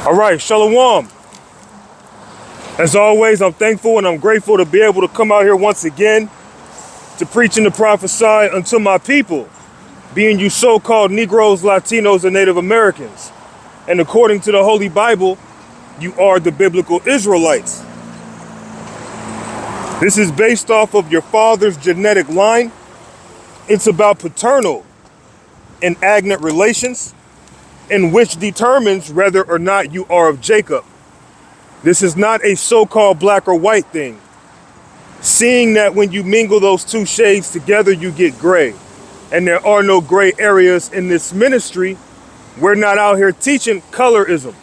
All right, Shalom. As always, I'm thankful and I'm grateful to be able to come out here once again to preach and to prophesy unto my people, being you so-called Negroes, Latinos, and Native Americans. And according to the Holy Bible, you are the biblical Israelites. This is based off of your father's genetic line. It's about paternal and agnate relations, in which determines whether or not you are of Jacob. This is not a so-called black or white thing. Seeing that when you mingle those two shades together, you get gray. And there are no gray areas in this ministry. We're not out here teaching colorism.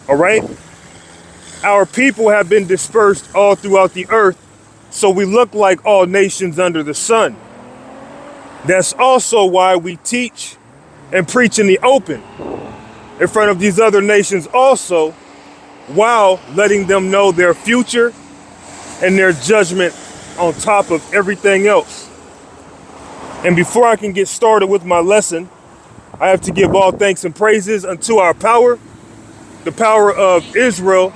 All right? Our people have been dispersed all throughout the earth, so we look like all nations under the sun. That's also why we teach and preach in the open in front of these other nations also, while letting them know their future and their judgment on top of everything else. And before I can get started with my lesson, I have to give all thanks and praises unto our power, the power of Israel,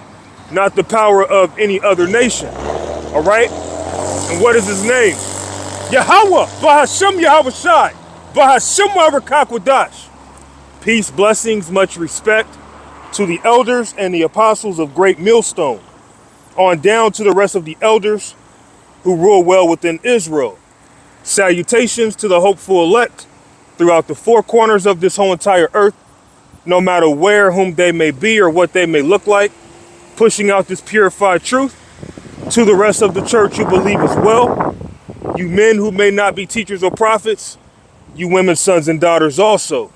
not the power of any other nation. All right? And what is his name? Yahweh, Bahashem Yahweh Shai, Bahashem Wadash. Peace, blessings, much respect to the elders and the apostles of Great Millstone, on down to the rest of the elders who rule well within Israel. Salutations to the hopeful elect throughout the four corners of this whole entire earth, no matter where, whom they may be or what they may look like, pushing out this purified truth. To the rest of the church who believe as well, you men who may not be teachers or prophets, you women, sons and daughters also.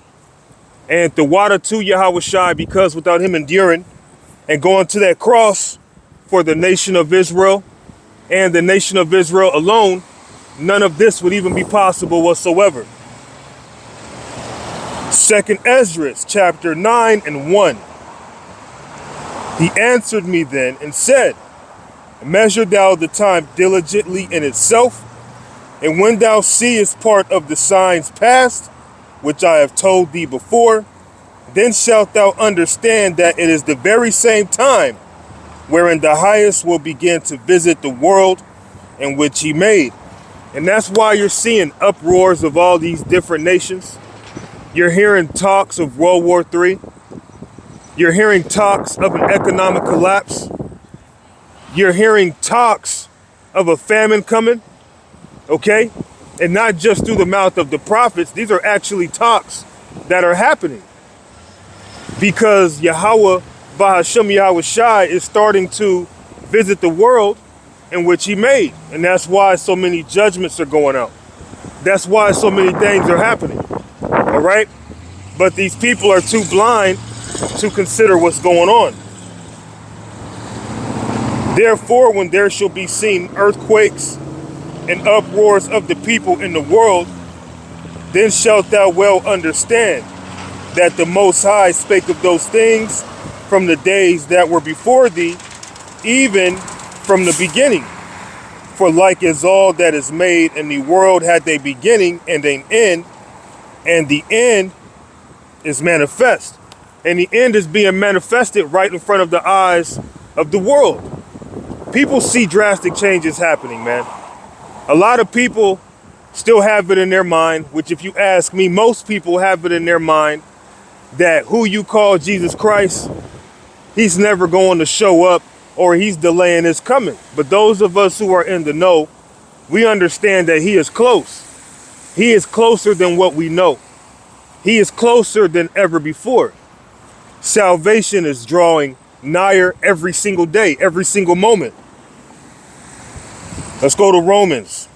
And the water to Yahweh Shai, because without him enduring and going to that cross for the nation of Israel and the nation of Israel alone, none of this would even be possible whatsoever. 2nd Ezra, chapter 9 and 1. He answered me then and said, measure thou the time diligently in itself, and when thou seest part of the signs past, which I have told thee before, then shalt thou understand that it is the very same time wherein the highest will begin to visit the world in which he made. And that's why you're seeing uproars of all these different nations. You're hearing talks of World War III. You're hearing talks of an economic collapse. You're hearing talks of a famine coming, okay? And not just through the mouth of the prophets. These are actually talks that are happening. Because Yahweh, Bahashem Yahweh Shai, is starting to visit the world in which he made. And that's why so many judgments are going out. That's why so many things are happening. All right? But these people are too blind to consider what's going on. Therefore, when there shall be seen earthquakes and uproars of the people in the world, then shalt thou well understand that the Most High spake of those things from the days that were before thee, even from the beginning. For like as all that is made in the world had a beginning and an end, and the end is manifest. And the end is being manifested right in front of the eyes of the world. People see drastic changes happening, man. A lot of people still have it in their mind, which if you ask me, most people have it in their mind that who you call Jesus Christ, he's never going to show up or he's delaying his coming. But those of us who are in the know, we understand that he is close. He is closer than what we know. He is closer than ever before. Salvation is drawing nigher every single day, every single moment. Let's go to Romans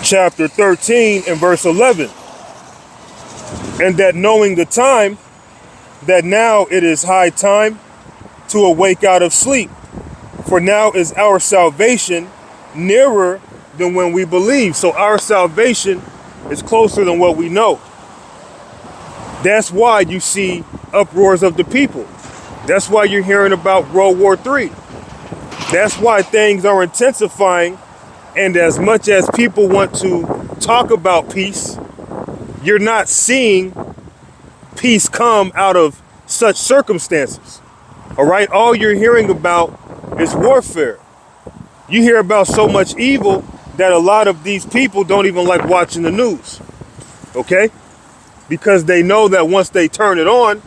chapter 13 and verse 11. And that knowing the time, that now it is high time to awake out of sleep. For now is our salvation nearer than when we believe. So our salvation is closer than what we know. That's why you see uproars of the people. That's why you're hearing about World War III. That's why things are intensifying. And as much as people want to talk about peace, you're not seeing peace come out of such circumstances. All right. All you're hearing about is warfare. You hear about so much evil that a lot of these people don't even like watching the news. OK, because they know that once they turn it on,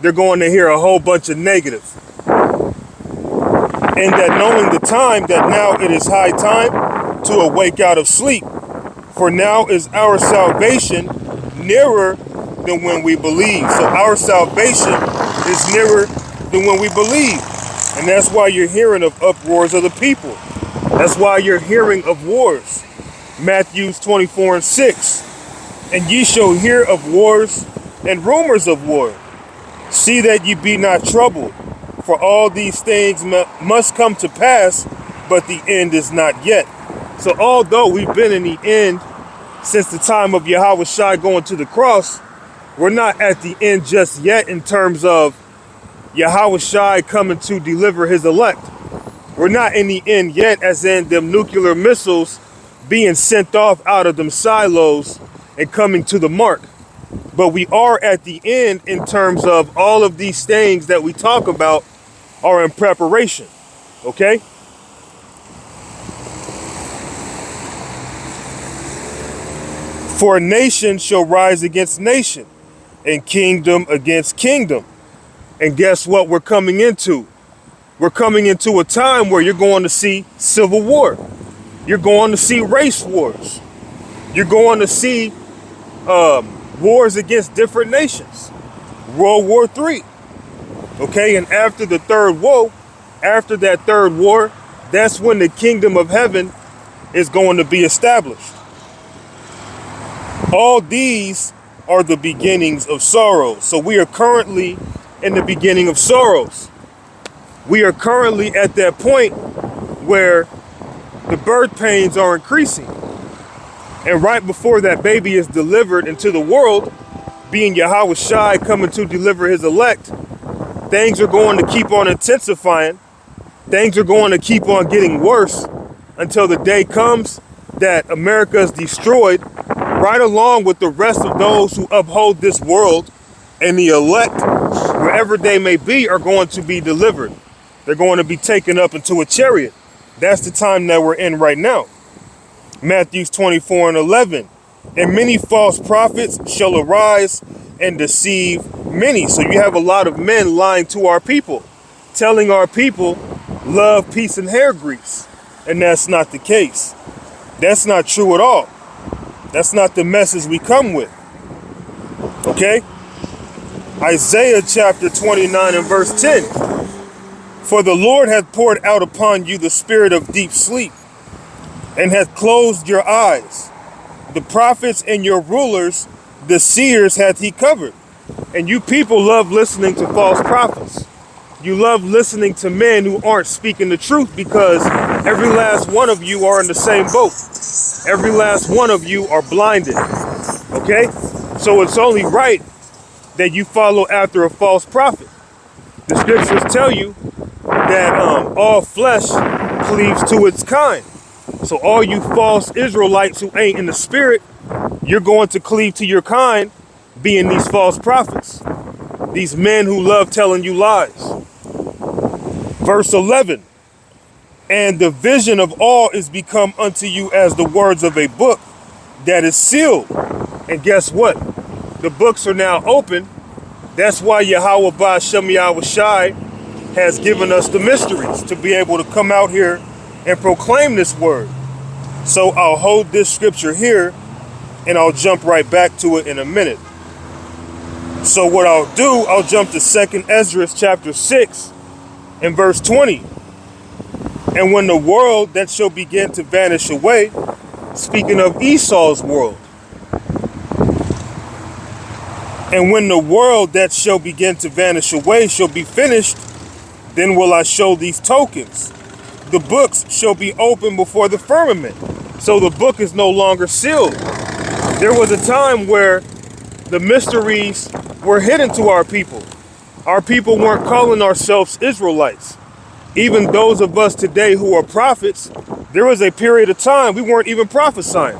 they're going to hear a whole bunch of negative. And that knowing the time, that now it is high time to awake out of sleep. For now is our salvation nearer than when we believe. So our salvation is nearer than when we believe. And that's why you're hearing of uproars of the people. That's why you're hearing of wars. Matthew 24 and 6. And ye shall hear of wars and rumors of war. See that ye be not troubled. For all these things must come to pass, but the end is not yet. So although we've been in the end since the time of Yahweh Shai going to the cross, we're not at the end just yet in terms of Yahweh Shai coming to deliver his elect. We're not in the end yet, as in them nuclear missiles being sent off out of them silos and coming to the mark. But we are at the end in terms of all of these things that we talk about are in preparation. Okay? For nation shall rise against nation, and kingdom against kingdom. And guess what we're coming into? We're coming into a time where you're going to see civil war. You're going to see race wars. You're going to see wars against different nations. World War III. Okay, and after the third woe, after that third war, that's when the kingdom of heaven is going to be established. All these are the beginnings of sorrows. So we are currently in the beginning of sorrows. We are currently at that point where the birth pains are increasing. And right before that baby is delivered into the world, being Yahweh Shai coming to deliver his elect, things are going to keep on intensifying. Things are going to keep on getting worse until the day comes that America is destroyed, right along with the rest of those who uphold this world, and the elect, wherever they may be, are going to be delivered. They're going to be taken up into a chariot. That's the time that we're in right now. Matthew 24 and 11. And many false prophets shall arise and deceive many. So you have a lot of men lying to our people, telling our people, love, peace, and hair grease. And that's not the case. That's not true at all. That's not the message we come with. Okay? Isaiah chapter 29 and verse 10. For the Lord hath poured out upon you the spirit of deep sleep, and hath closed your eyes. The prophets and your rulers, the seers hath he covered. And you people love listening to false prophets. You love listening to men who aren't speaking the truth, because every last one of you are in the same boat. Every last one of you are blinded. Okay? So it's only right that you follow after a false prophet. The scriptures tell you that all flesh cleaves to its kind. So all you false Israelites who ain't in the spirit, you're going to cleave to your kind, being these false prophets. These men who love telling you lies. Verse 11, and the vision of all is become unto you as the words of a book that is sealed. And guess what? The books are now open. That's why Yahweh Ba'Shem Yahweh Shai has given us the mysteries to be able to come out here and proclaim this word. So I'll hold this scripture here and I'll jump right back to it in a minute. So what I'll do, I'll jump to 2nd Ezra chapter 6 and verse 20. And when the world that shall begin to vanish away, speaking of Esau's world, and when the world that shall begin to vanish away shall be finished, then will I show these tokens. The books shall be open before the firmament. So the book is no longer sealed. There was a time where the mysteries were hidden to our people. Our people weren't calling ourselves Israelites. Even those of us today who are prophets, there was a period of time we weren't even prophesying.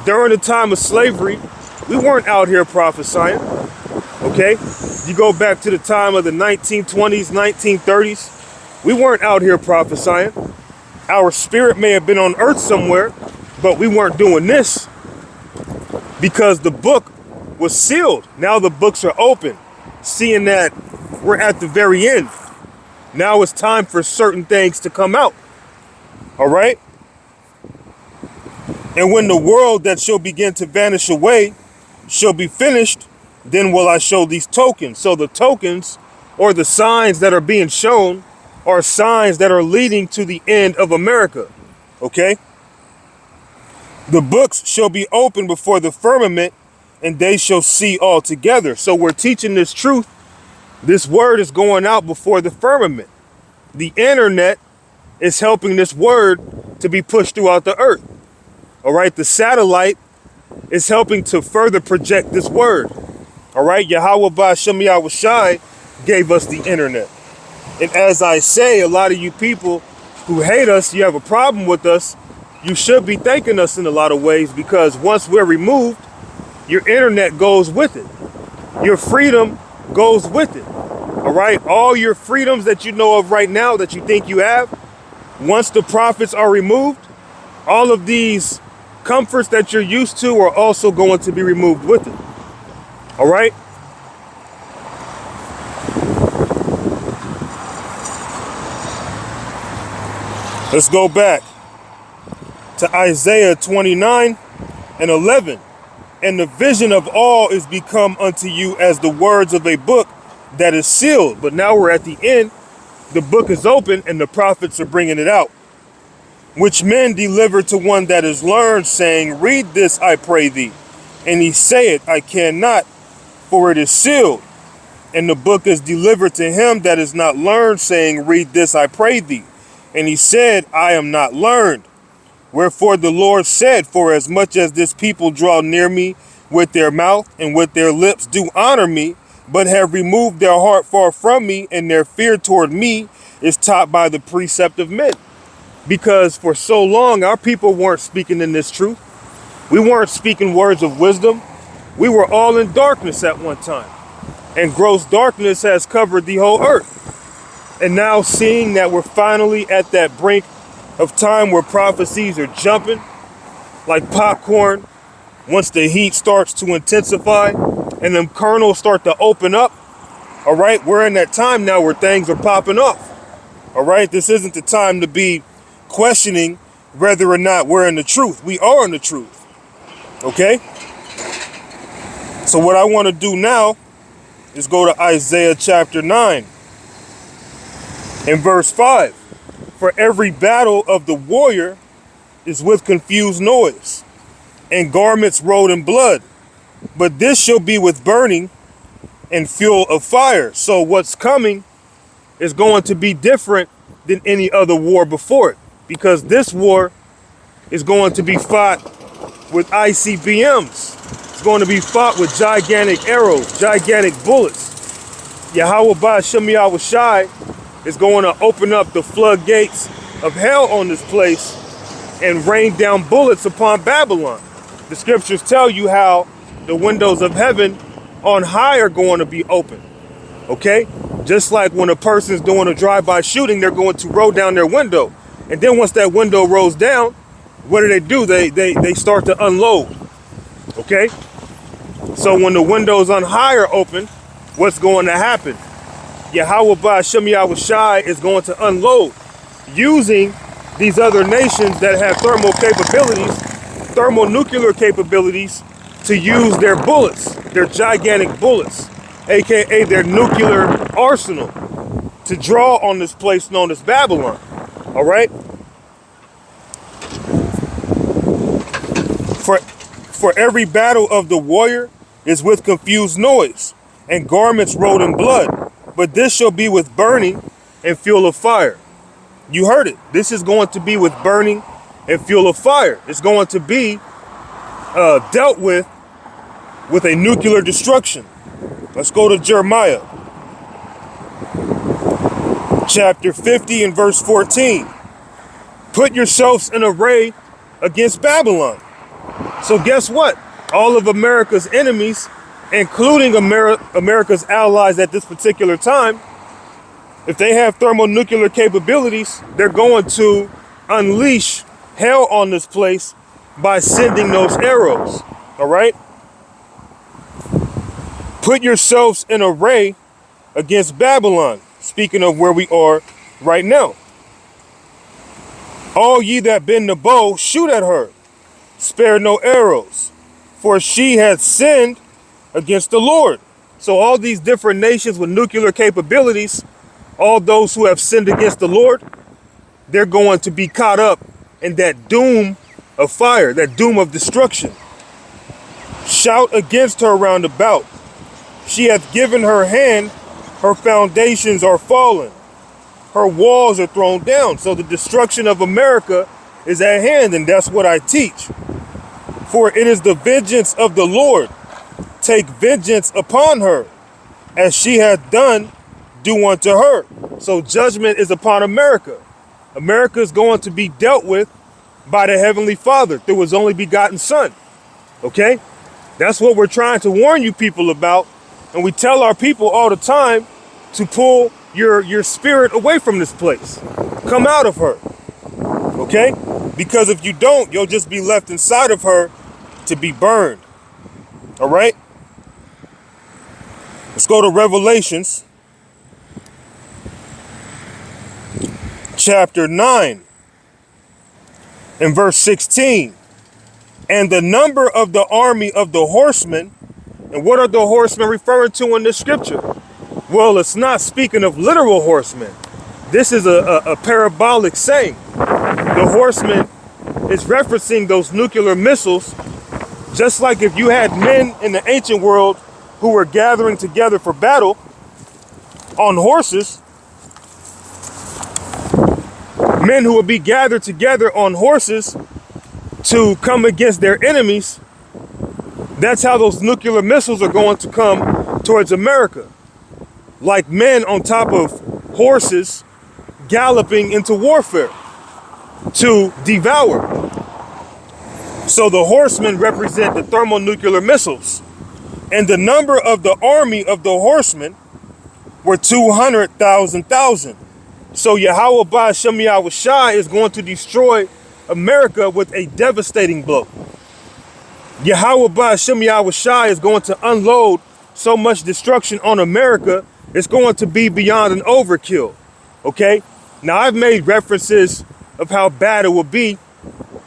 During the time of slavery, we weren't out here prophesying, okay? You go back to the time of the 1920s, 1930s, we weren't out here prophesying. Our spirit may have been on earth somewhere, but we weren't doing this because the book was sealed. Now the books are open, seeing that we're at the very end. Now it's time for certain things to come out, all right? And when the world that shall begin to vanish away shall be finished, then will I show these tokens. So the tokens, or the signs that are being shown, are signs that are leading to the end of America, okay? The books shall be opened before the firmament, and they shall see all together. So we're teaching this truth. This word is going out before the firmament. The internet is helping this word to be pushed throughout the earth. All right, the satellite is helping to further project this word. All right, Yahweh Ba'Shem Yahweh Shai gave us the internet. And as I say, a lot of you people who hate us, you have a problem with us, you should be thanking us in a lot of ways, because once we're removed, your internet goes with it. Your freedom goes with it. All right, all your freedoms that you know of right now that you think you have, once the prophets are removed, all of these comforts that you're used to are also going to be removed with it. All right. Let's go back to Isaiah 29 and 11. And the vision of all is become unto you as the words of a book that is sealed. But now we're at the end. The book is open and the prophets are bringing it out. Which men deliver to one that is learned, saying, read this, I pray thee. And he saith, I cannot, for it is sealed. And the book is delivered to him that is not learned, saying, read this, I pray thee. And he said, I am not learned. Wherefore the Lord said, for as much as this people draw near me with their mouth and with their lips do honor me, but have removed their heart far from me, and their fear toward me is taught by the precept of men. Because for so long, our people weren't speaking in this truth. We weren't speaking words of wisdom. We were all in darkness at one time. And gross darkness has covered the whole earth. And now seeing that we're finally at that brink of time where prophecies are jumping like popcorn, once the heat starts to intensify and them kernels start to open up, all right, we're in that time now where things are popping off. All right, this isn't the time to be questioning whether or not we're in the truth. We are in the truth. Okay? So what I want to do now is go to Isaiah chapter 9 and verse 5. For every battle of the warrior is with confused noise, and garments rolled in blood. But this shall be with burning and fuel of fire. So what's coming is going to be different than any other war before it, because this war is going to be fought with ICBMs. It's going to be fought with gigantic arrows, gigantic bullets. Yahweh Ba'Shem Yahweh Shai is going to open up the floodgates of hell on this place and rain down bullets upon Babylon. The scriptures tell you how the windows of heaven on high are going to be open. Okay? Just like when a person's doing a drive-by shooting, they're going to roll down their window. And then once that window rolls down, what do? They start to unload. Okay? So when the windows on high are open, what's going to happen? Yahweh Ba'Shem Yahweh Shai is going to unload using these other nations that have thermonuclear capabilities to use their bullets, their gigantic bullets, aka their nuclear arsenal, to draw on this place known as Babylon. All right? For every battle of the warrior is with confused noise and garments rolled in blood, but this shall be with burning and fuel of fire. You heard it. This is going to be with burning and fuel of fire. It's going to be dealt with a nuclear destruction. Let's go to Jeremiah chapter 50 and verse 14. Put yourselves in array against Babylon. So guess what? All of America's enemies, including America's allies at this particular time, if they have thermonuclear capabilities, they're going to unleash hell on this place by sending those arrows. All right? Put yourselves in array against Babylon. Speaking of where we are right now. All ye that bend the bow, shoot at her. Spare no arrows, for she hath sinned against the Lord. So all these different nations with nuclear capabilities, all those who have sinned against the Lord, they're going to be caught up in that doom of fire, that doom of destruction. Shout against her round about. She hath given her hand, her foundations are fallen, her walls are thrown down. So the destruction of America is at hand, and that's what I teach. For it is the vengeance of the Lord. Take vengeance upon her, as she hath done, do unto her. So judgment is upon America. America is going to be dealt with by the Heavenly Father through his only begotten Son. Okay? That's what we're trying to warn you people about. And we tell our people all the time to pull your spirit away from this place. Come out of her. Okay? Because if you don't, you'll just be left inside of her to be burned. All right? Let's go to Revelations chapter 9 and verse 16. And the number of the army of the horsemen. And what are the horsemen referring to in this scripture? Well, it's not speaking of literal horsemen. This is a parabolic saying. The horsemen is referencing those nuclear missiles, just like if you had men in the ancient world who were gathering together for battle on horses, men who would be gathered together on horses to come against their enemies. That's how those nuclear missiles are going to come towards America. Like men on top of horses galloping into warfare to devour. So the horsemen represent the thermonuclear missiles. And the number of the army of the horsemen were 200,000. So Yahweh Ba'Shem Yahweh Shai is going to destroy America with a devastating blow. Yahweh Ba'Shem Yahweh Shai is going to unload so much destruction on America, it's going to be beyond an overkill. Okay? Now, I've made references of how bad it will be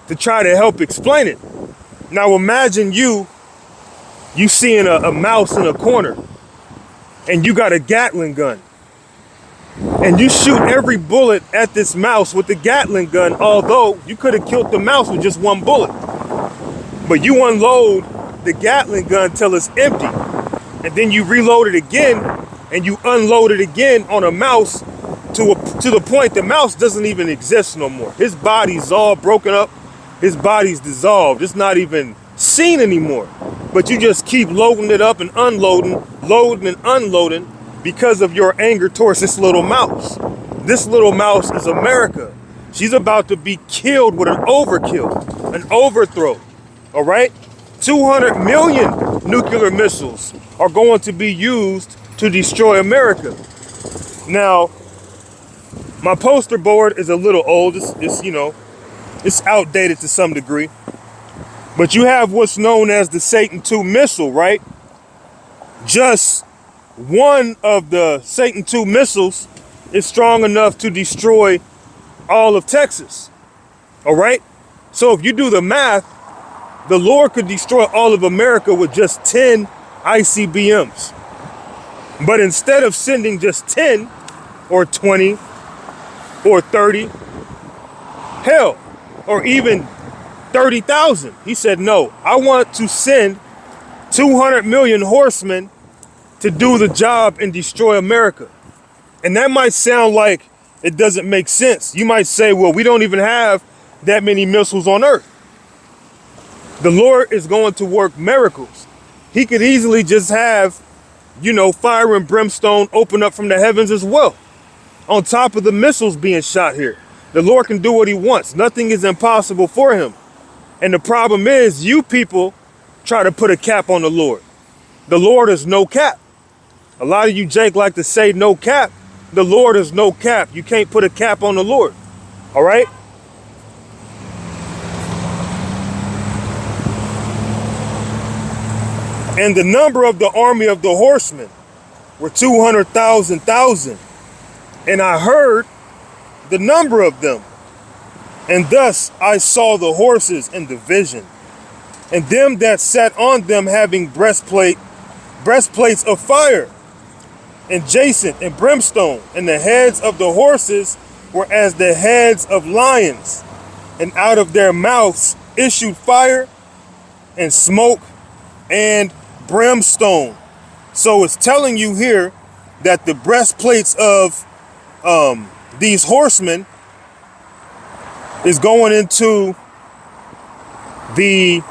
to try to help explain it. Now, imagine you seeing a mouse in a corner, and you got a Gatling gun. And you shoot every bullet at this mouse with the Gatling gun, although you could have killed the mouse with just one bullet. But you unload the Gatling gun till it's empty. And then you reload it again, and you unload it again on a mouse to the point the mouse doesn't even exist no more. His body's all broken up. His body's dissolved. It's not even seen anymore. But you just keep loading it up and unloading, loading and unloading because of your anger towards this little mouse. This little mouse is America. She's about to be killed with an overkill, an overthrow. All right? 200 million nuclear missiles are going to be used to destroy America. Now, my poster board is a little old. It's outdated to some degree. But you have what's known as the Satan II missile, right? Just one of the Satan II missiles is strong enough to destroy all of Texas. All right? So if you do the math, the Lord could destroy all of America with just 10 ICBMs. But instead of sending just 10 or 20 or 30, hell, or even 30,000, he said, no, I want to send 200 million horsemen to do the job and destroy America. And that might sound like it doesn't make sense. You might say, well, we don't even have that many missiles on earth. The Lord is going to work miracles. He could easily just have, fire and brimstone open up from the heavens as well, on top of the missiles being shot here. The Lord can do what he wants. Nothing is impossible for him. And the problem is, you people try to put a cap on the Lord. The Lord is no cap. A lot of you, Jake, like to say no cap. The Lord is no cap. You can't put a cap on the Lord. All right? And the number of the army of the horsemen were 200,000. And I heard the number of them. And thus I saw the horses in the vision, and them that sat on them having breastplates of fire, and jacinth and brimstone, and the heads of the horses were as the heads of lions, and out of their mouths issued fire and smoke and brimstone. So it's telling you here that the breastplates of these horsemen is going into the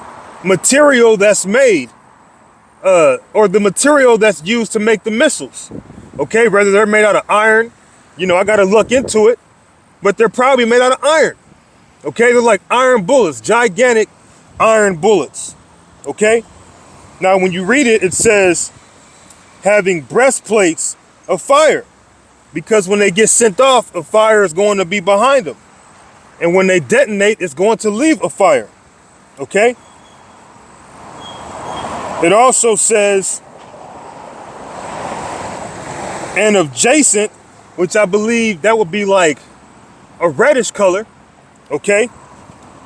material that's made, or the material that's used to make the missiles. Okay, whether they're made out of iron, I got to look into it, but they're probably made out of iron. Okay, they're like iron bullets, gigantic iron bullets. Okay, now when you read it, it says having breastplates of fire, because when they get sent off, a fire is going to be behind them. And when they detonate, it's going to leave a fire. Okay? It also says, and of jacinth, which I believe that would be like a reddish color. Okay?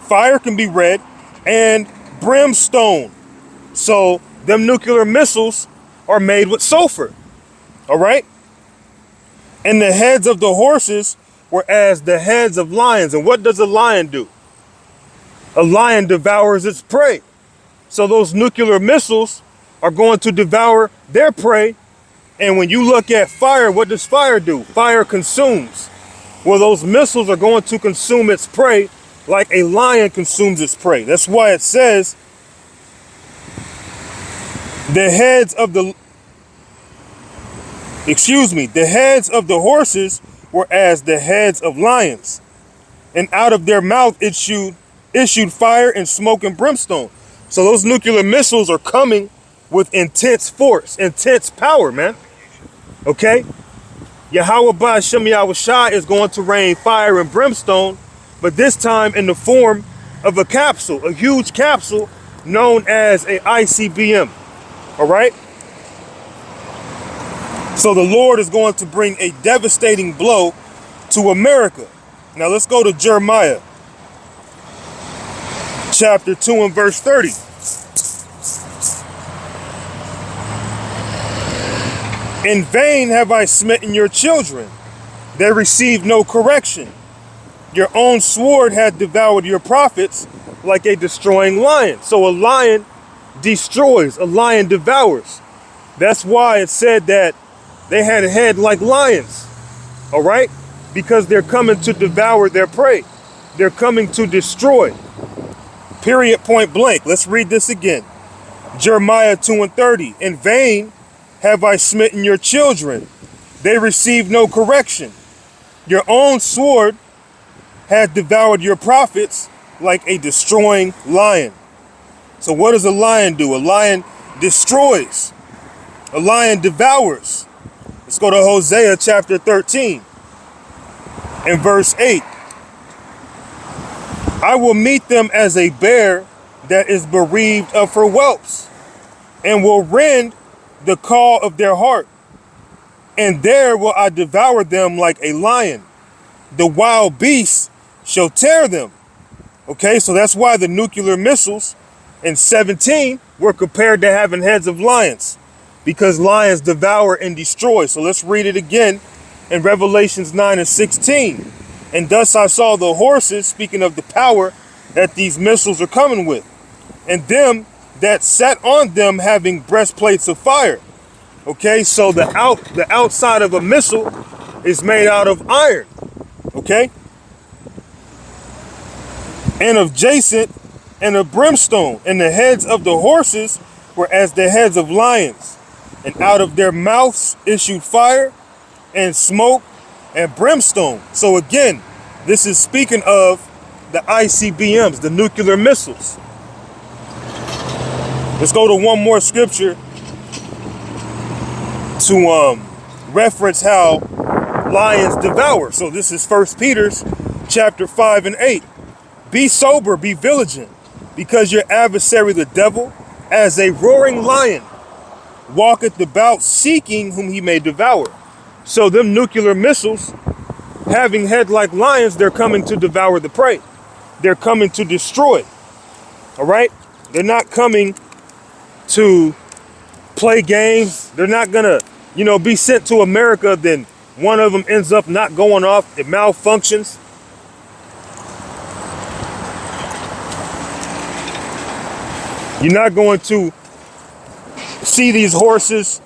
Fire can be red, and brimstone. So them nuclear missiles are made with sulfur. All right? And the heads of the horses were as the heads of lions. And what does a lion do? A lion devours its prey. So those nuclear missiles are going to devour their prey. And when you look at fire, what does fire do? Fire consumes. Well, those missiles are going to consume its prey like a lion consumes its prey. That's why it says the heads of the heads of the horses were as the heads of lions, and out of their mouth issued fire and smoke and brimstone. So those nuclear missiles are coming with intense force, intense power, man. Okay? Yahweh Ba'Shem Yahushua is going to rain fire and brimstone, but this time in the form of a capsule, a huge capsule known as a ICBM. All right? So the Lord is going to bring a devastating blow to America. Now let's go to Jeremiah chapter 2 and verse 30. In vain have I smitten your children. They received no correction. Your own sword had devoured your prophets like a destroying lion. So a lion destroys, a lion devours. That's why it said that they had a head like lions, all right? Because they're coming to devour their prey. They're coming to destroy. Period, point blank. Let's read this again. Jeremiah 2 and 30. In vain have I smitten your children. They received no correction. Your own sword had devoured your prophets like a destroying lion. So what does a lion do? A lion destroys. A lion devours. Let's go to Hosea chapter 13 and verse 8. I will meet them as a bear that is bereaved of her whelps, and will rend the call of their heart. And there will I devour them like a lion. The wild beasts shall tear them. Okay, so that's why the nuclear missiles in 17 were compared to having heads of lions, because lions devour and destroy. So let's read it again in Revelations 9 and 16. And thus I saw the horses, speaking of the power that these missiles are coming with, and them that sat on them having breastplates of fire. Okay, so the outside of a missile is made out of iron. Okay, and of jacinth and of brimstone, and the heads of the horses were as the heads of lions, and out of their mouths issued fire and smoke and brimstone. So again, this is speaking of the ICBMs, the nuclear missiles. Let's go to one more scripture to reference how lions devour. So this is 1 Peter chapter 5 and 8. Be sober, be vigilant, because your adversary the devil, as a roaring lion, walketh about seeking whom he may devour. So them nuclear missiles, having head like lions, they're coming to devour the prey. They're coming to destroy. All right? They're not coming to play games. They're not gonna, be sent to America, then one of them ends up not going off, it malfunctions. You're not going to see these horses,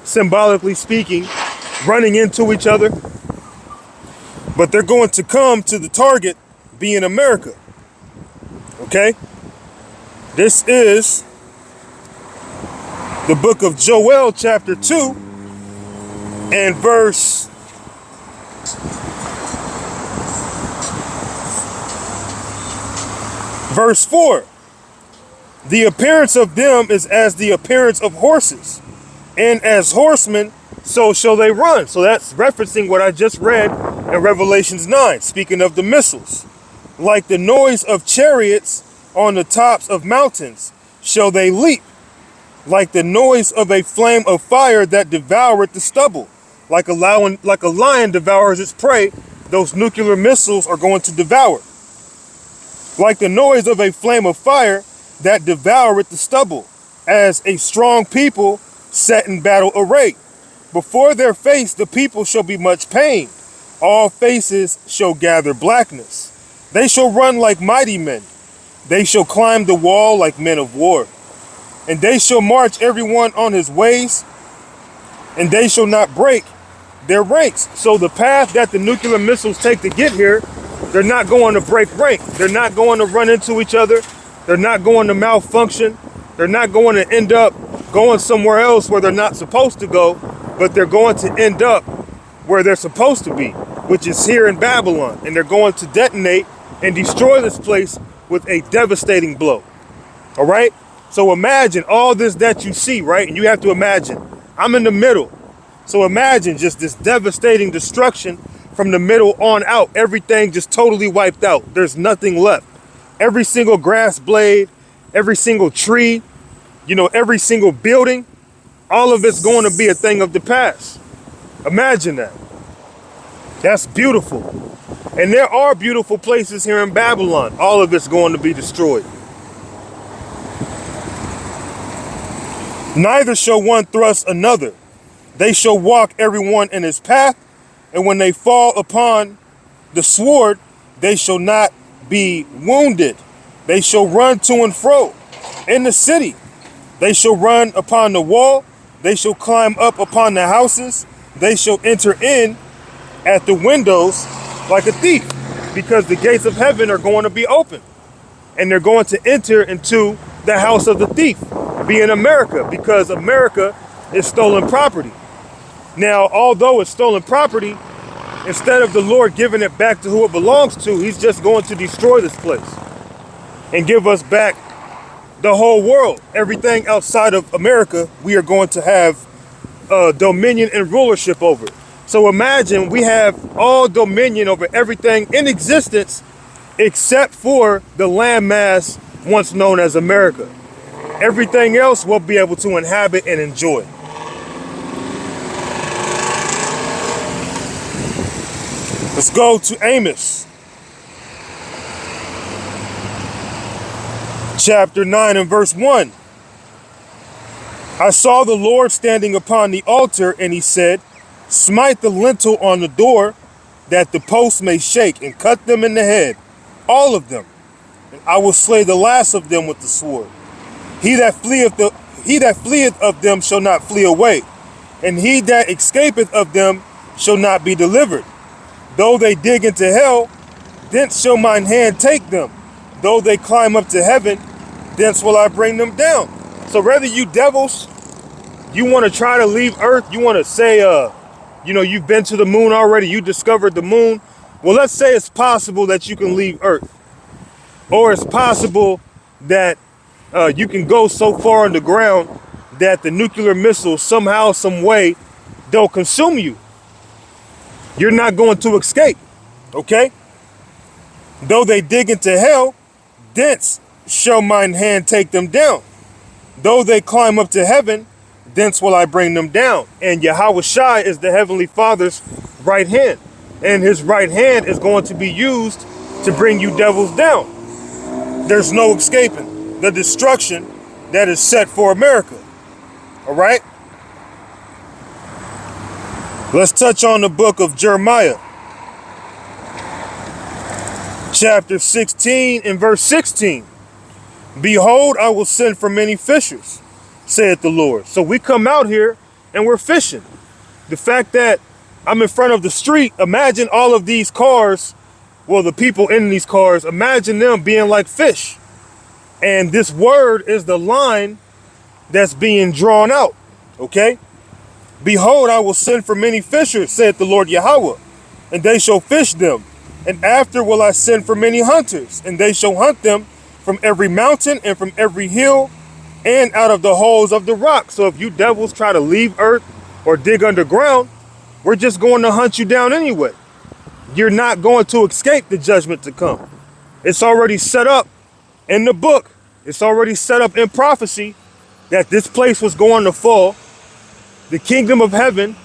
symbolically speaking, running into each other, but they're going to come to the target, being America. Okay? This is the book of Joel chapter 2 and verse 4. The appearance of them is as the appearance of horses, and as horsemen, so shall they run. So that's referencing what I just read in Revelations 9, speaking of the missiles. Like the noise of chariots on the tops of mountains shall they leap, like the noise of a flame of fire that devoureth the stubble. Like a lion devours its prey, those nuclear missiles are going to devour. Like the noise of a flame of fire that devoureth the stubble, as a strong people set in battle array. Before their face the people shall be much pain. All faces shall gather blackness. They shall run like mighty men. They shall climb the wall like men of war. And they shall march everyone on his ways, and they shall not break their ranks. So the path that the nuclear missiles take to get here, they're not going to break rank. They're not going to run into each other. They're not going to malfunction. They're not going to end up going somewhere else where they're not supposed to go, but they're going to end up where they're supposed to be, which is here in Babylon. And they're going to detonate and destroy this place with a devastating blow. All right? So imagine all this that you see, right? And you have to imagine, I'm in the middle. So imagine just this devastating destruction from the middle on out. Everything just totally wiped out. There's nothing left. Every single grass blade, every single tree, every single building, all of it's going to be a thing of the past. Imagine that. That's beautiful. And there are beautiful places here in Babylon. All of it's going to be destroyed. Neither shall one thrust another. They shall walk everyone in his path, and when they fall upon the sword, they shall not be wounded. They shall run to and fro in the city. They shall run upon the wall. They shall climb up upon the houses. They shall enter in at the windows like a thief, because the gates of heaven are going to be open, and they're going to enter into the house of the thief, being America, because America is stolen property. Now, although it's stolen property, instead of the Lord giving it back to who it belongs to, he's just going to destroy this place and give us back the whole world. Everything outside of America, we are going to have dominion and rulership over. So imagine we have all dominion over everything in existence except for the landmass once known as America. Everything else we'll be able to inhabit and enjoy. Let's go to Amos. Chapter 9 and verse 1. I saw the Lord standing upon the altar, and he said, smite the lintel on the door, that the posts may shake, and cut them in the head, all of them, and I will slay the last of them with the sword. He that fleeth of them shall not flee away, and he that escapeth of them shall not be delivered. Though they dig into hell, thence shall mine hand take them. Though they climb up to heaven, thence will I bring them down. So whether you devils, you want to try to leave Earth, you want to say, you've been to the moon already, you discovered the moon. Well, let's say it's possible that you can leave Earth. Or it's possible that you can go so far underground that the nuclear missiles somehow, some way, they'll consume you. You're not going to escape, okay? Though they dig into hell, thence shall mine hand take them down. Though they climb up to heaven, thence will I bring them down. And Yahweh Shai is the Heavenly Father's right hand. And his right hand is going to be used to bring you devils down. There's no escaping the destruction that is set for America. All right? Let's touch on the book of Jeremiah. Chapter 16 and verse 16. Behold, I will send for many fishers, saith the Lord. So we come out here and we're fishing. The fact that I'm in front of the street, imagine all of these cars, well, the people in these cars, imagine them being like fish. And this word is the line that's being drawn out, okay? Behold, I will send for many fishers, saith the Lord Yahweh, and they shall fish them. And after will I send for many hunters, and they shall hunt them from every mountain and from every hill and out of the holes of the rock. So if you devils try to leave Earth or dig underground, we're just going to hunt you down anyway. You're not going to escape the judgment to come. It's already set up in the book. It's already set up in prophecy that this place was going to fall. The kingdom of heaven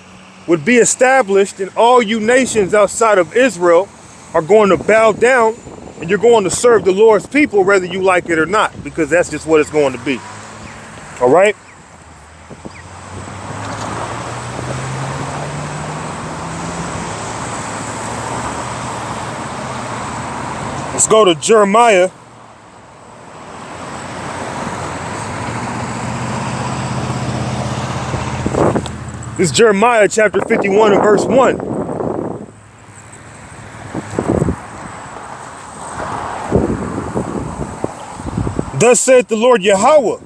would be established, and all you nations outside of Israel are going to bow down, and you're going to serve the Lord's people whether you like it or not, because that's just what it's going to be. All right? Let's go to Jeremiah. This is Jeremiah chapter 51 and verse 1. Thus saith the Lord Yahweh,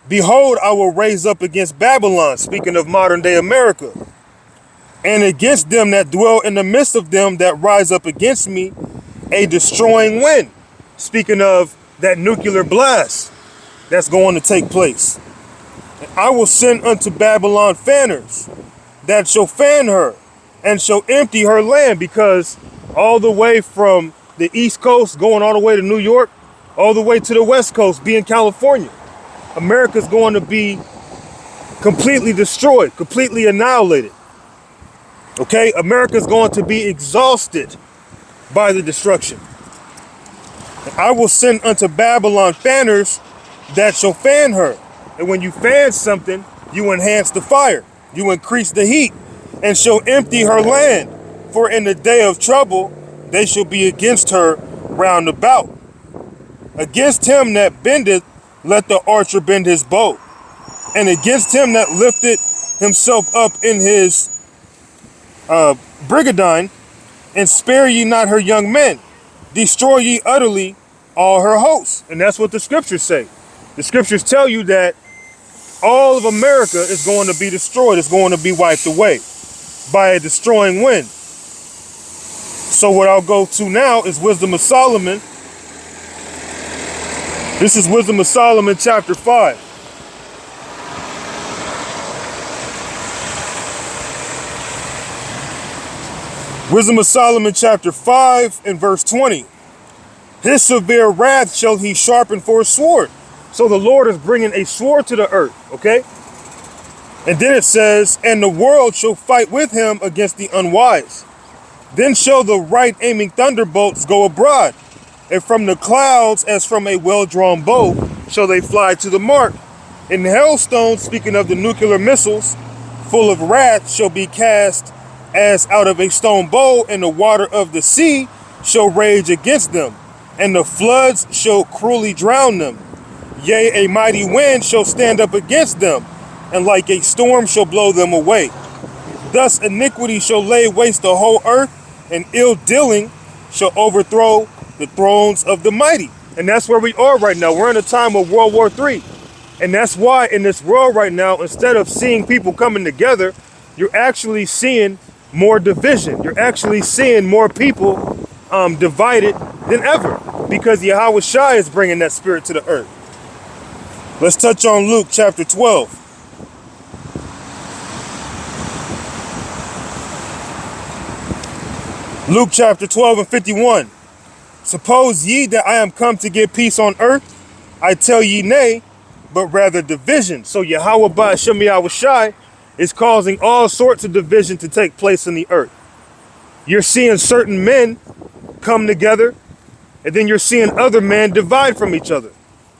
behold, I will raise up against Babylon, speaking of modern day America, and against them that dwell in the midst of them that rise up against me, a destroying wind, speaking of that nuclear blast that's going to take place. And I will send unto Babylon fanners that shall fan her and shall empty her land, because all the way from the East Coast going all the way to New York, all the way to the West Coast being California, America's going to be completely destroyed, completely annihilated. Okay, America's going to be exhausted by the destruction. And I will send unto Babylon fanners that shall fan her. And when you fan something, you enhance the fire, you increase the heat, and shall empty her land. For in the day of trouble, they shall be against her round about. Against him that bendeth, let the archer bend his bow. And against him that lifteth himself up in his brigandine, and spare ye not her young men. Destroy ye utterly all her hosts. And that's what the scriptures say. The scriptures tell you that all of America is going to be destroyed. It's going to be wiped away by a destroying wind. So what I'll go to now is Wisdom of Solomon, This is Wisdom of Solomon, chapter 5. Wisdom of Solomon, chapter 5, and verse 20. His severe wrath shall he sharpen for a sword. So the Lord is bringing a sword to the earth, okay? And then it says, and the world shall fight with him against the unwise. Then shall the right aiming thunderbolts go abroad, and from the clouds, as from a well-drawn bow, shall they fly to the mark. And hailstones, speaking of the nuclear missiles, full of wrath, shall be cast as out of a stone bow, and the water of the sea shall rage against them, and the floods shall cruelly drown them. Yea, a mighty wind shall stand up against them, and like a storm shall blow them away. Thus iniquity shall lay waste the whole earth, and ill dealing shall overthrow the thrones of the mighty. And that's where we are right now. We're in a time of World War III. And that's why in this world right now, instead of seeing people coming together, you're actually seeing more division. You're actually seeing more people divided than ever, because Yahweh Shai is bringing that spirit to the earth. Let's touch on Luke chapter 12. Luke chapter 12 and 51. Suppose ye that I am come to give peace on earth? I tell ye nay, but rather division. So Yahweh Ba'ashem Yahweh Shai is causing all sorts of division to take place in the earth. You're seeing certain men come together, and then you're seeing other men divide from each other.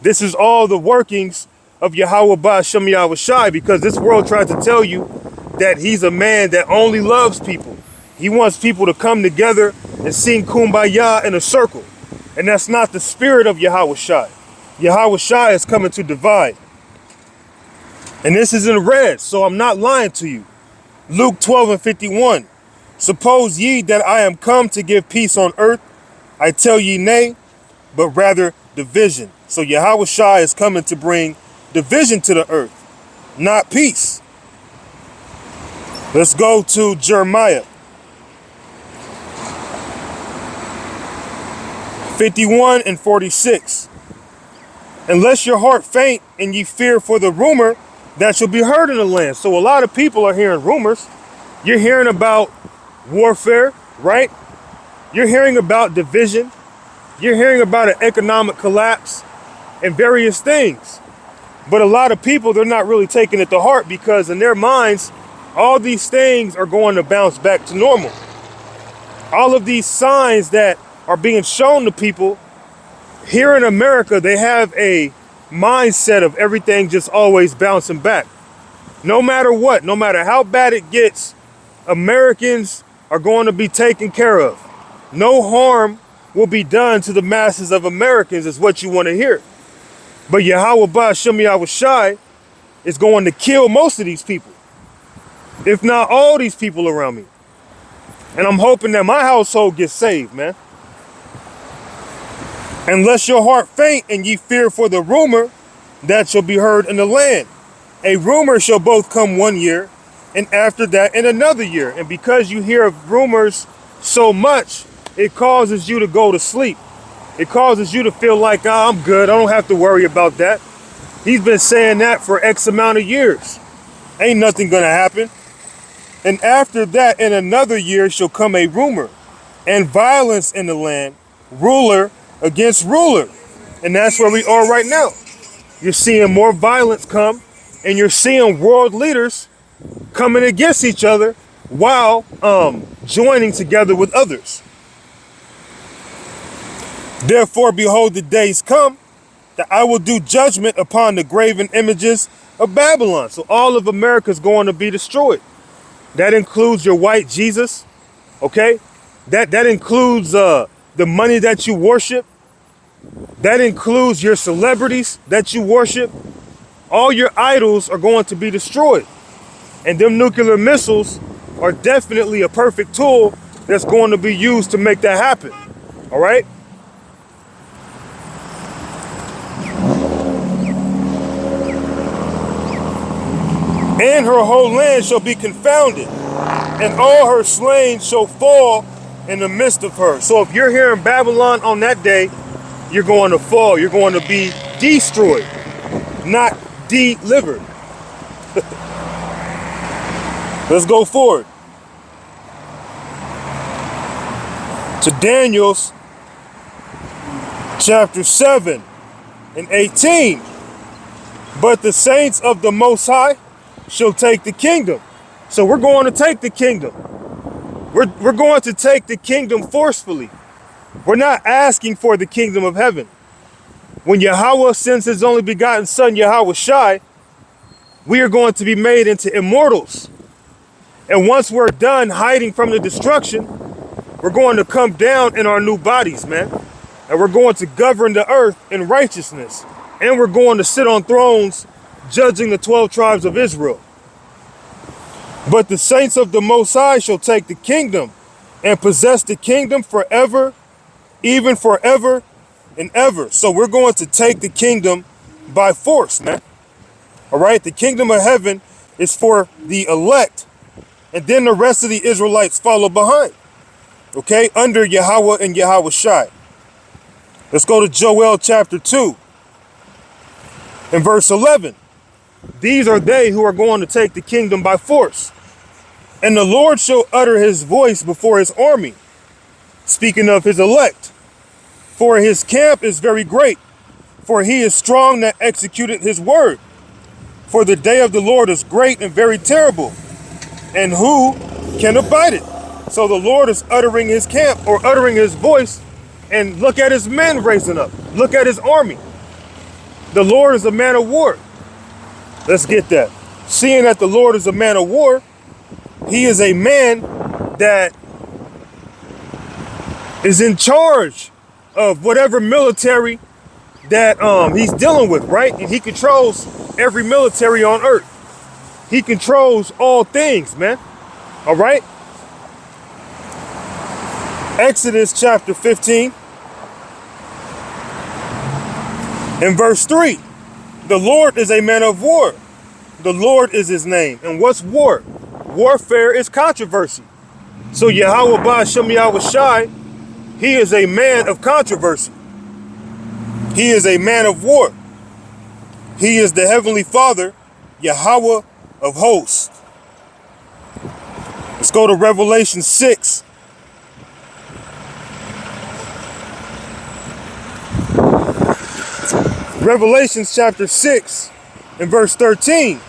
This is all the workings of Yahweh Ba'ashem Yahweh Shai, because this world tried to tell you that he's a man that only loves people. He wants people to come together and sing Kumbaya in a circle. And that's not the spirit of Yahweh Shai. Yahweh Shai is coming to divide. And this is in red, so I'm not lying to you. Luke 12 and 51. Suppose ye that I am come to give peace on earth? I tell ye nay, but rather division. So Yahweh Shai is coming to bring division to the earth, not peace. Let's go to Jeremiah 51 and 46. Unless your heart faint and ye fear for the rumor that shall be heard in the land. So a lot of people are hearing rumors. You're hearing about warfare, right? You're hearing about division. You're hearing about an economic collapse and various things. But a lot of people, they're not really taking it to heart, because in their minds, all these things are going to bounce back to normal. All of these signs that are being shown to people here in America, they have a mindset of everything just always bouncing back. No matter what, no matter how bad it gets, Americans are going to be taken care of. No harm will be done to the masses of Americans, is what you want to hear. But Yahweh Ba'ashem Yahweh Shai is going to kill most of these people, if not all these people around me. And I'm hoping that my household gets saved, man. Unless your heart faint and ye fear for the rumor that shall be heard in the land. A rumor shall both come 1 year, and after that in another year. And because you hear of rumors so much, it causes you to go to sleep. It causes you to feel like, I'm good, I don't have to worry about that. He's been saying that for X amount of years. Ain't nothing gonna happen. And after that in another year shall come a rumor, and violence in the land, ruler against ruler. And that's where we are right now. You're seeing more violence come, and you're seeing world leaders coming against each other while joining together with others. Therefore, behold, the days come that I will do judgment upon the graven images of Babylon. So all of America is going to be destroyed. That includes your white Jesus, okay? That includes the money that you worship. That includes your celebrities that you worship. All your idols are going to be destroyed. And them nuclear missiles are definitely a perfect tool that's going to be used to make that happen. All right? And her whole land shall be confounded, and all her slain shall fall in the midst of her. So if you're here in Babylon on that day, you're going to fall. You're going to be destroyed, not delivered. Let's go forward to Daniel's chapter 7 and 18. But the saints of the Most High shall take the kingdom. So we're going to take the kingdom. We're going to take the kingdom forcefully. We're not asking for the kingdom of heaven. When Yahweh sends his only begotten son, Yahweh Shai, we are going to be made into immortals. And once we're done hiding from the destruction, we're going to come down in our new bodies, man. And we're going to govern the earth in righteousness. And we're going to sit on thrones judging the 12 tribes of Israel. But the saints of the Most High shall take the kingdom and possess the kingdom forever, even forever and ever. So we're going to take the kingdom by force, man. All right. The kingdom of heaven is for the elect. And then the rest of the Israelites follow behind. Okay. Under Yahweh and Yahweh Shai. Let's go to Joel chapter 2 and verse 11. These are they who are going to take the kingdom by force. And the Lord shall utter his voice before his army, speaking of his elect. For his camp is very great, for he is strong that executed his word. For the day of the Lord is great and very terrible, and who can abide it? So the Lord is uttering his camp, or uttering his voice, and look at his men raising up. Look at his army. The Lord is a man of war. Let's get that. Seeing that the Lord is a man of war, he is a man that is in charge of whatever military that he's dealing with, right? And he controls every military on earth. He controls all things, man. All right? Exodus chapter 15 and verse 3. The Lord is a man of war. The Lord is his name. And what's war? Warfare is controversy. So Yahweh Ba'Shem Yahweh Shai, he is a man of controversy. He is a man of war. He is the heavenly Father, Yahweh of hosts. Let's go to Revelation 6. Revelation chapter 6 and verse 13.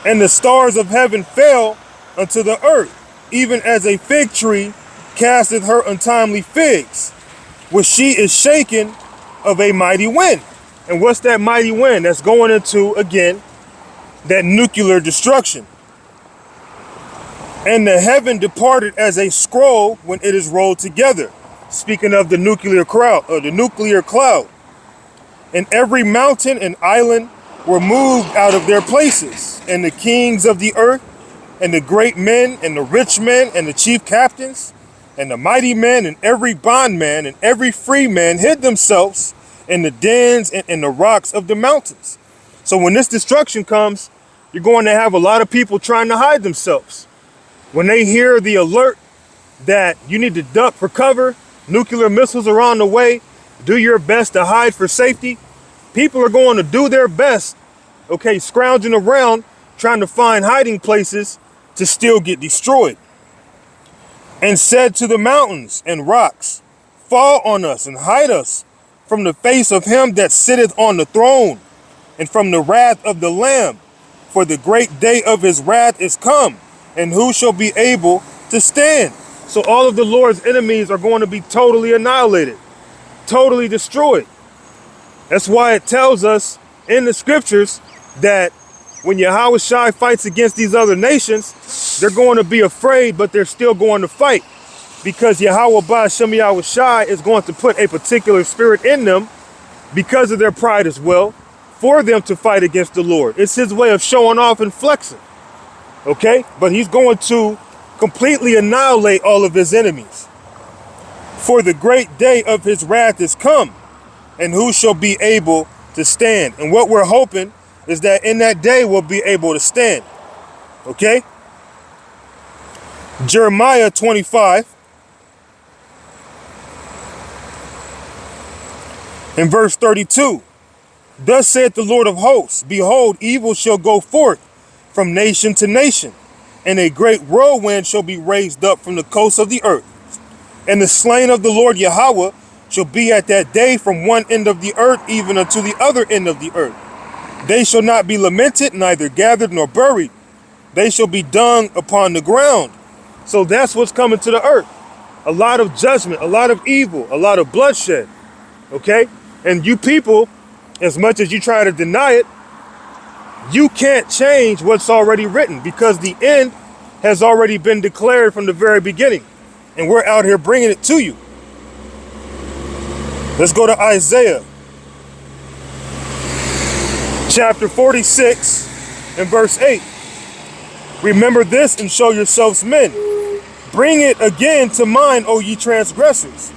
And the stars of heaven fell unto the earth, even as a fig tree casteth her untimely figs, which she is shaken of a mighty wind. And what's that mighty wind? That's going into, again, that nuclear destruction. And the heaven departed as a scroll when it is rolled together. Speaking of the nuclear cloud, And every mountain and island were moved out of their places, and the kings of the earth, and the great men, and the rich men, and the chief captains, and the mighty men, and every bondman, and every free man hid themselves in the dens and in the rocks of the mountains. So when this destruction comes, you're going to have a lot of people trying to hide themselves. When they hear the alert that you need to duck for cover, nuclear missiles are on the way, do your best to hide for safety, people are going to do their best, okay, scrounging around, trying to find hiding places to still get destroyed. And said to the mountains and rocks, fall on us and hide us from the face of him that sitteth on the throne, and from the wrath of the Lamb. For the great day of his wrath is come, and who shall be able to stand? So all of the Lord's enemies are going to be totally annihilated, totally destroyed. That's why it tells us in the scriptures that when Yahweh Shai fights against these other nations, they're going to be afraid, but they're still going to fight, because Yahweh Ba'Shem Yahweh Shai is going to put a particular spirit in them because of their pride as well, for them to fight against the Lord. It's his way of showing off and flexing. Okay? But he's going to completely annihilate all of his enemies. For the great day of his wrath is come, and who shall be able to stand? And what we're hoping is that in that day we'll be able to stand. Okay? Jeremiah 25 and verse 32. Thus saith the Lord of hosts, behold, evil shall go forth from nation to nation, and a great whirlwind shall be raised up from the coast of the earth. And the slain of the Lord Yahweh shall be at that day from one end of the earth even unto the other end of the earth. They shall not be lamented, neither gathered nor buried. They shall be dung upon the ground. So that's what's coming to the earth. A lot of judgment, a lot of evil, a lot of bloodshed. Okay? And you people, as much as you try to deny it, you can't change what's already written because the end has already been declared from the very beginning. And we're out here bringing it to you. Let's go to Isaiah chapter 46 and verse 8. Remember this and show yourselves men. Bring it again to mind, O ye transgressors.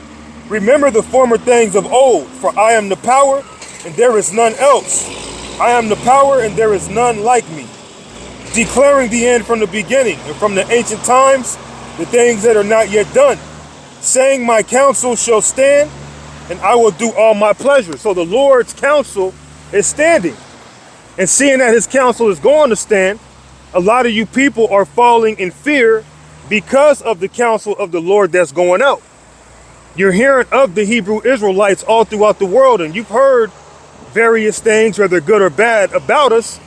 Remember the former things of old, for I am the power, and there is none else. I am the power, and there is none like me. Declaring the end from the beginning, and from the ancient times, the things that are not yet done. Saying, my counsel shall stand, and I will do all my pleasure. So the Lord's counsel is standing. And seeing that his counsel is going to stand, a lot of you people are falling in fear because of the counsel of the Lord that's going out. You're hearing of the Hebrew Israelites all throughout the world, and you've heard various things, whether good or bad, about us.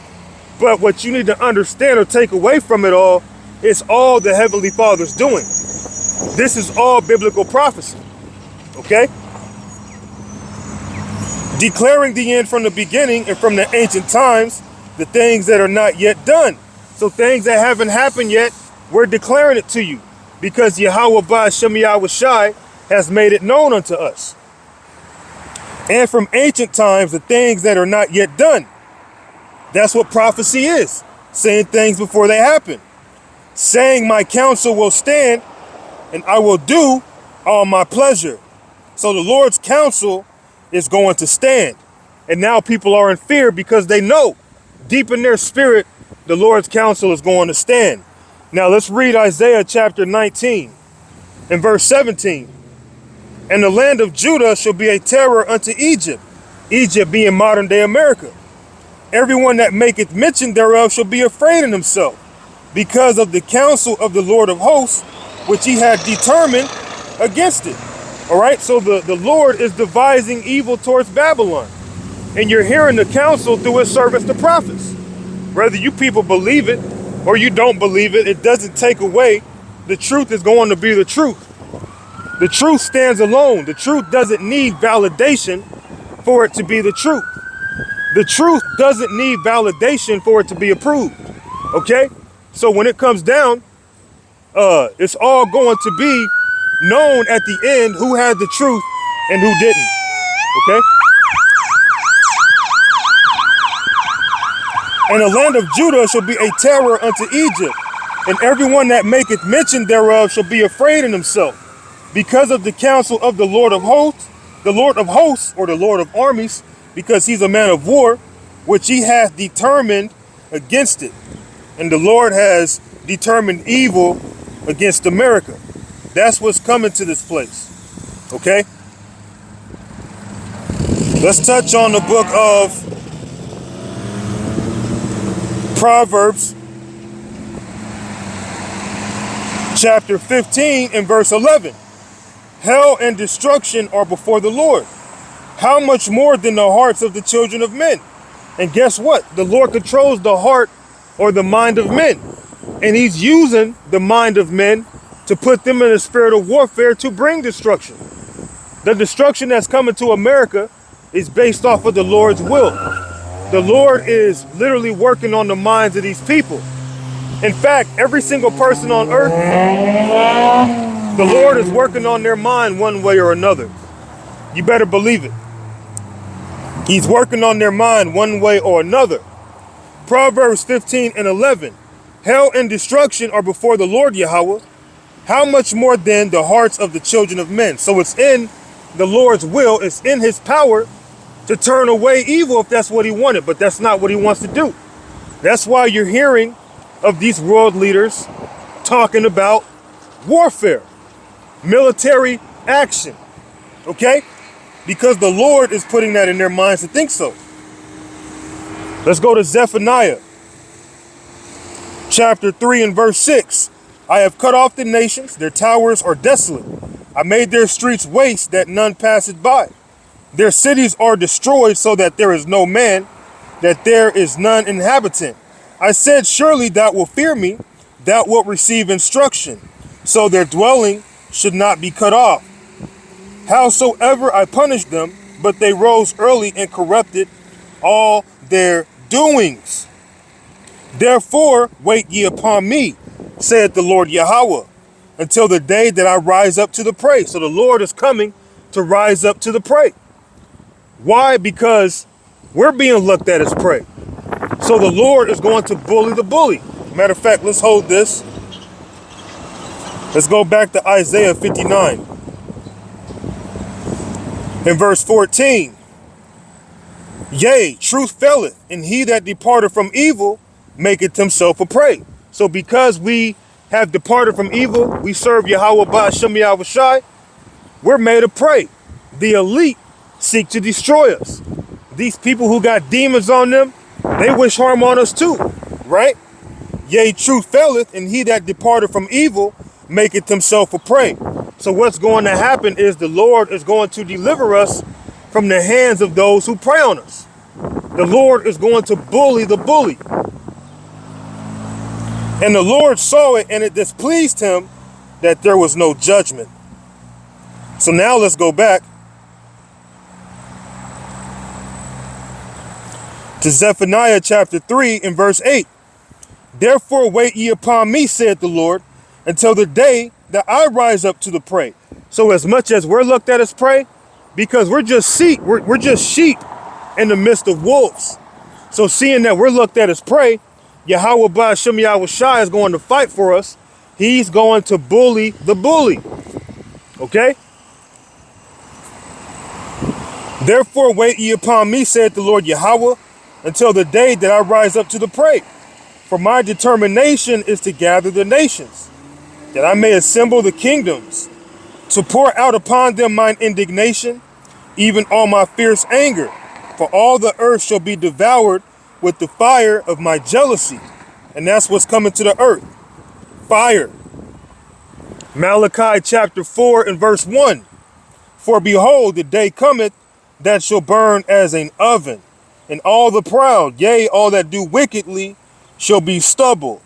But what you need to understand or take away from it all is all the Heavenly Father's doing. This is all biblical prophecy. Okay? Declaring the end from the beginning and from the ancient times, the things that are not yet done. So things that haven't happened yet, we're declaring it to you because Yahweh Ba'Shem Yahweh Shai has made it known unto us. And from ancient times, the things that are not yet done. That's what prophecy is. Saying things before they happen. Saying my counsel will stand and I will do all my pleasure. So the Lord's counsel is going to stand. And now people are in fear because they know deep in their spirit, the Lord's counsel is going to stand. Now let's read Isaiah chapter 19 and verse 17. And the land of Judah shall be a terror unto Egypt, Egypt being modern day America. Everyone that maketh mention thereof shall be afraid in himself, because of the counsel of the Lord of hosts, which he had determined against it. All right, so the Lord is devising evil towards Babylon. And you're hearing the counsel through his servants, the prophets. Whether you people believe it or you don't believe it, it doesn't take away. The truth is going to be the truth. The truth stands alone. The truth doesn't need validation for it to be the truth. The truth doesn't need validation for it to be approved. Okay? So when it comes down, it's all going to be known at the end who had the truth and who didn't. Okay? And the land of Judah shall be a terror unto Egypt, and everyone that maketh mention thereof shall be afraid in himself, because of the counsel of the Lord of hosts, or the Lord of armies, because he's a man of war, which he hath determined against it. And the Lord has determined evil against America. That's what's coming to this place. Okay? Let's touch on the book of Proverbs chapter 15 and verse 11. Hell and destruction are before the Lord. How much more than the hearts of the children of men? And guess what? The Lord controls the heart or the mind of men. And he's using the mind of men to put them in a spirit of warfare to bring destruction. The destruction that's coming to America is based off of the Lord's will. The Lord is literally working on the minds of these people. In fact, every single person on earth, the Lord is working on their mind one way or another. You better believe it. He's working on their mind one way or another. Proverbs 15 and 11. Hell and destruction are before the Lord Yahweh. How much more then the hearts of the children of men? So it's in the Lord's will. It's in his power to turn away evil if that's what he wanted. But that's not what he wants to do. That's why you're hearing of these world leaders talking about warfare, military action. Okay? Because the Lord is putting that in their minds to think so. Let's go to Zephaniah chapter 3 and verse 6. I have cut off the nations, their towers are desolate. I made their streets waste that none passeth by. Their cities are destroyed so that there is no man, that there is none inhabitant. I said, surely thou wilt fear me, thou wilt receive instruction, so their dwelling should not be cut off. Howsoever I punished them, but they rose early and corrupted all their doings. Therefore wait ye upon me, saith the Lord Yahweh, until the day that I rise up to the prey. So the Lord is coming to rise up to the prey. Why? Because we're being looked at as prey. So the Lord is going to bully the bully. Matter of fact, let's hold this. Let's go back to Isaiah 59. In verse 14. Yea, truth faileth, and he that departed from evil maketh himself a prey. So because we have departed from evil, we serve Yahweh Ba'ashem Yahushai, we're made a prey. The elite seek to destroy us. These people who got demons on them, they wish harm on us too, right? Yea, truth faileth, and he that departed from evil maketh himself a prey. So what's going to happen is the Lord is going to deliver us from the hands of those who prey on us. The Lord is going to bully the bully. And the Lord saw it, and it displeased him that there was no judgment. So now let's go back to Zephaniah chapter 3 and verse 8. Therefore wait ye upon me, saith the Lord, until the day that I rise up to the prey. So as much as we're looked at as prey, because we're just sheep in the midst of wolves. So seeing that we're looked at as prey, Yahweh Ba'ashem Yahushai is going to fight for us. He's going to bully the bully. Okay? Therefore wait ye upon me, saith the Lord Yahweh, until the day that I rise up to the prey. For my determination is to gather the nations, that I may assemble the kingdoms, to pour out upon them mine indignation, even all my fierce anger. For all the earth shall be devoured with the fire of my jealousy. And that's what's coming to the earth. Fire. Malachi chapter 4 and verse 1. For behold, the day cometh that shall burn as an oven, and all the proud, yea, all that do wickedly, shall be stubble.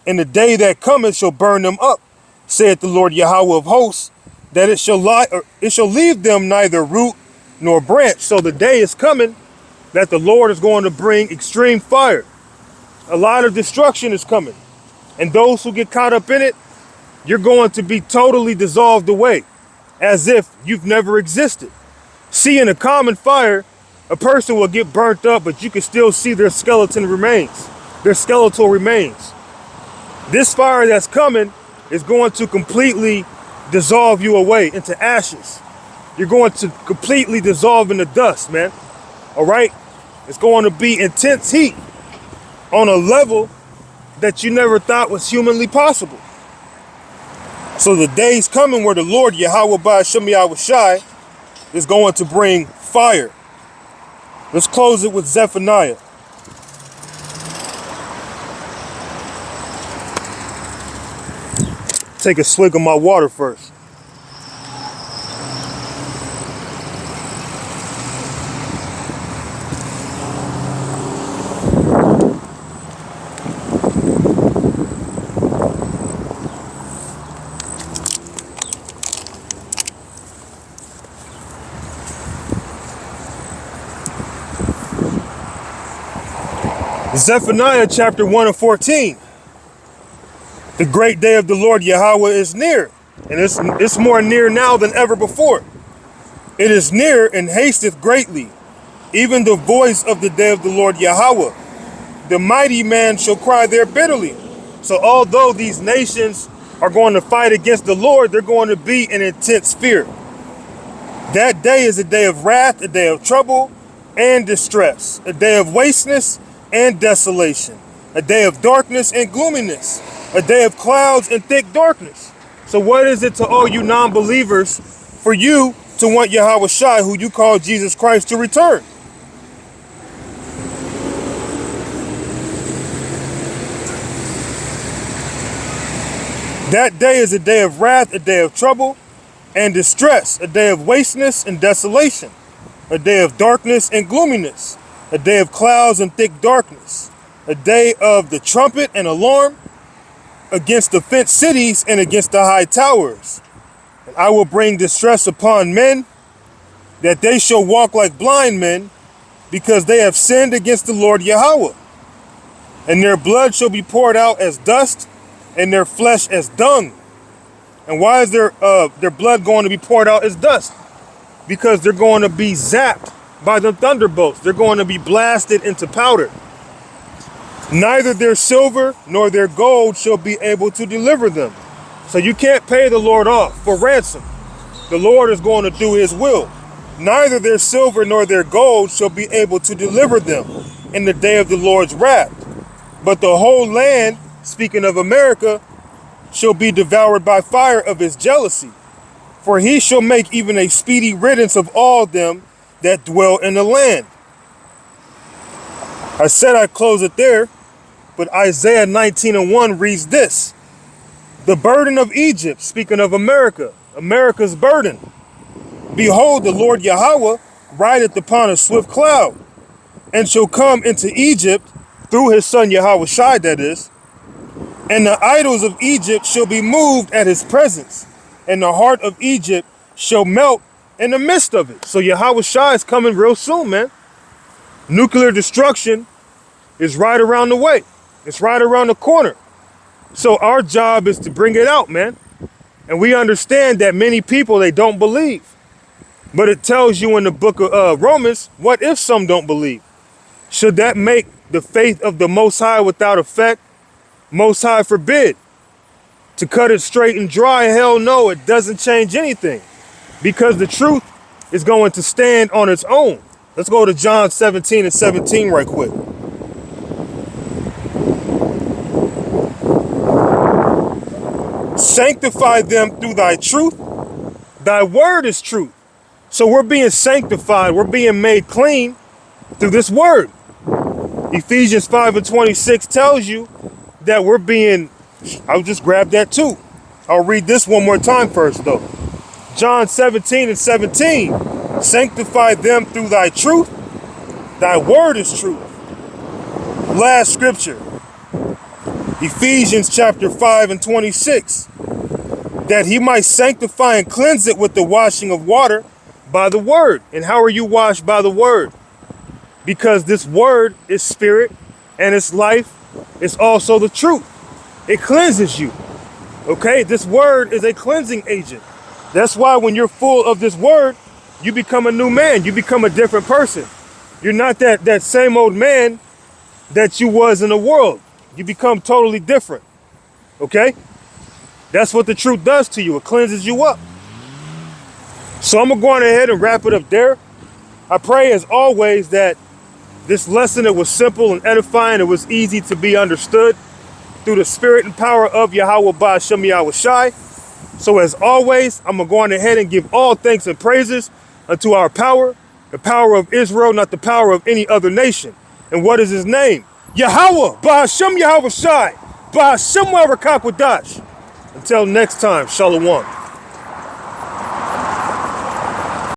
And the day that cometh shall burn them up, saith the Lord Yahweh of hosts, that it shall leave them neither root nor branch. So the day is coming that the Lord is going to bring extreme fire. A lot of destruction is coming. And those who get caught up in it, you're going to be totally dissolved away, as if you've never existed. See, in a common fire, a person will get burnt up, but you can still see their skeletal remains. This fire that's coming is going to completely dissolve you away into ashes. You're going to completely dissolve in the dust, man. All right? It's going to be intense heat on a level that you never thought was humanly possible. So the day's coming where the Lord Yahweh Ba'ashem Yahushai is going to bring fire. Let's close it with Zephaniah. Take a swig of my water first. Zephaniah chapter 1 and 14. The great day of the Lord Yahweh is near, and it's more near now than ever before. It is near and hasteth greatly, even the voice of the day of the Lord Yahweh. The mighty man shall cry there bitterly. So although these nations are going to fight against the Lord, they're going to be in intense fear. That day is a day of wrath, a day of trouble and distress, a day of wasteness and desolation, a day of darkness and gloominess, a day of clouds and thick darkness. So what is it to all you non-believers for you to want Yahweh Shai, who you call Jesus Christ, to return? That day is a day of wrath, a day of trouble and distress, a day of wasteness and desolation, a day of darkness and gloominess, a day of clouds and thick darkness, a day of the trumpet and alarm against the fenced cities and against the high towers. And I will bring distress upon men, that they shall walk like blind men, because they have sinned against the Lord Yahweh. And their blood shall be poured out as dust, and their flesh as dung. And why is their blood going to be poured out as dust? Because they're going to be zapped by the thunderbolts. They're going to be blasted into powder. Neither their silver nor their gold shall be able to deliver them. So you can't pay the Lord off for ransom. The Lord is going to do his will. Neither their silver nor their gold shall be able to deliver them in the day of the Lord's wrath. But the whole land, speaking of America, shall be devoured by fire of his jealousy. For he shall make even a speedy riddance of all them that dwell in the land. I said I'd close it there, but Isaiah 19:1 reads this. The burden of Egypt, speaking of America, America's burden. Behold, the Lord Yahweh rideth upon a swift cloud, and shall come into Egypt through his son Yahweh Shai, that is. And the idols of Egypt shall be moved at his presence, and the heart of Egypt shall melt in the midst of it. So Yahweh Shai is coming real soon, man. Nuclear destruction is right around the way. It's right around the corner. So our job is to bring it out, man. And we understand that many people, they don't believe. But it tells you in the book of Romans, what if some don't believe? Should that make the faith of the Most High without effect? Most High forbid. To cut it straight and dry, hell no, it doesn't change anything. Because the truth is going to stand on its own. Let's go to John 17:17 right quick. Sanctify them through thy truth. Thy word is truth. So we're being sanctified. We're being made clean through this word. Ephesians 5:26 tells you that we're being, I'll just grab that too. I'll read this one more time first though. John 17:17. Sanctify them through thy truth. Thy word is truth. Last scripture. Ephesians chapter 5:26. That he might sanctify and cleanse it with the washing of water by the word. And how are you washed by the word? Because this word is spirit and it's life. It's also the truth. It cleanses you. Okay, this word is a cleansing agent. That's why when you're full of this word, you become a new man. You become a different person. You're not that same old man that you was in the world. You become totally different. Okay? That's what the truth does to you. It cleanses you up. So I'm going to go on ahead and wrap it up there. I pray as always that this lesson, it was simple and edifying. It was easy to be understood through the spirit and power of Yahweh Ba'Shem Yahweh Shai. So as always, I'm going to go on ahead and give all thanks and praises unto our power, the power of Israel, not the power of any other nation. And what is his name? Yahweh Ba'Shem Yahweh Shai. Ba'Shem Warakwadash. Until next time, Shalom.